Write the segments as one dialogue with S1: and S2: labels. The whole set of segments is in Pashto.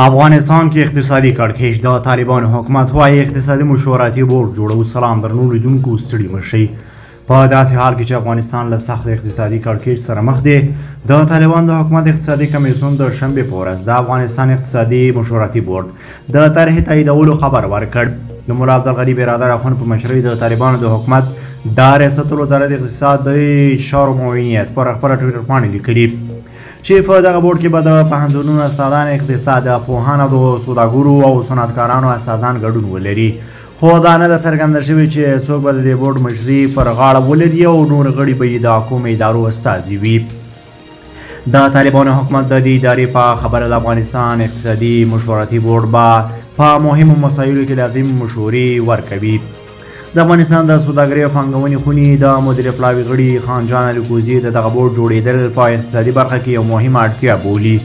S1: افغانستان کې اقتصادي کړکېچ د طالبانو حکومت وايي اقتصادي مشورتي بورډ جوړو. سلام درنو لیدونکو، ستړي مه شئ. په داسې حال کې چې افغانستان له سخت اقتصادي کړکېچ سره مخ دی، د طالبانو د حکومت اقتصادي کمیسیون د شنبې په ورځ د افغانستان اقتصادي مشورتي بورډ د طرحې تاییدولو خبر ورکړ. د ملا عبدالغني برادر اخوند په مشرۍ د طالبانو د حکومت د ریاست الوزرا د اقتصادي چارو معاونیت پر خپله ټویټر پاڼې لیکلي چې په دغه بورډ کې به د پوهنتونونو استادان، اقتصاد پوهان او د سوداګرو او صنعتکارانو استادان ګډون ولري، خو دا نه ده څرګنده شوې چې څوک به د دې بورډ مشري پر غاړه ولري او نور غړي به یې د کومو ادارو استازي وي. د طالبانو حکومت د دې ادارې په خبره د افغانستان اقتصادي مشورتي بورډ به په مهمو مسایلو کې لازم مشورې ورکوي. د افغانستان د سوداګرۍ او پانګونې خونې د مدیر پلاوي غړي خان جان الکوزي د دغه بورډ جوړېدل په اقتصادي برخه کې یو مهمه اړتیا بولي.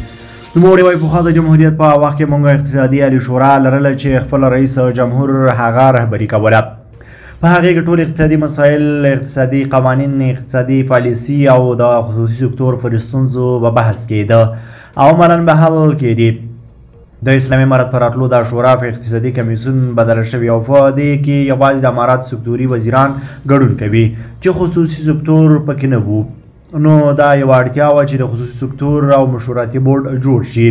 S1: نوموړي وایي پخوا د جمهوریت په وخت کې موږ اقتصادي عالي شورا لرله چې خپل رئیس جمهور هغه رهبري کوله. په هغې کې ټول اقتصادي مسایل، اقتصادي قوانین، اقتصادي پالیسي او د خصوصي سکتور پر ستونزو به بحث کېده او عملاً به حل کېدې. د اسلامي امارت پر راتلو د شورا په اقتصادي کمیسیون بدله شوې او په دې کې یوازې د امارت سکتوري وزیران ګډون کوي چې خصوصي سکتور پکې نه وو. نو دا یوه اړتیا وه چې د خصوصي سکتور او مشورتي بورډ جوړ شي.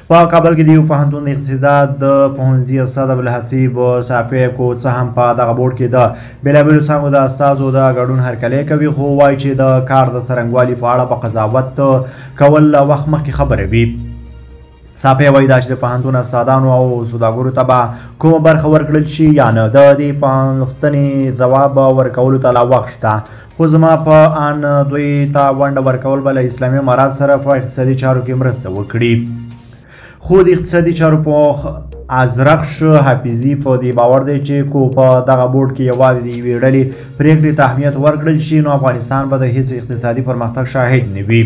S1: په کابل کې د یو پوهنتون د اقتصاد د پوهنځي استاد عبدالحفیظ صافی کو څه هم په دغه بورډ کې د بېلابېلو څانګو د استازو د ګډون هرکلی کوي، خو وایي چې د کار د څرنګوالي په اړه په قضاوت کول له وخت مخکې خبره وي. صافی وایي دا چې د پوهنتون استادانو او سوداګرو ته به کومه برخه ورکړل شي یا نه، د دې پوښتنې ځواب ورکولو ته لا وخت شته، خو زما په ان دوی ته ونډه ورکول به له اسلامي امارت سره په اقتصادي چارو کې مرسته وکړي. خو د اقتصادي چارو په ازرخش حافظي په دې باور دی چې کو په دغه بورډ کې یوازې د یوې ډلې پرېکړې ته اهمیت ورکړل شي نو افغانستان به د هیڅ اقتصادي پرمختګ شاهد نه وي.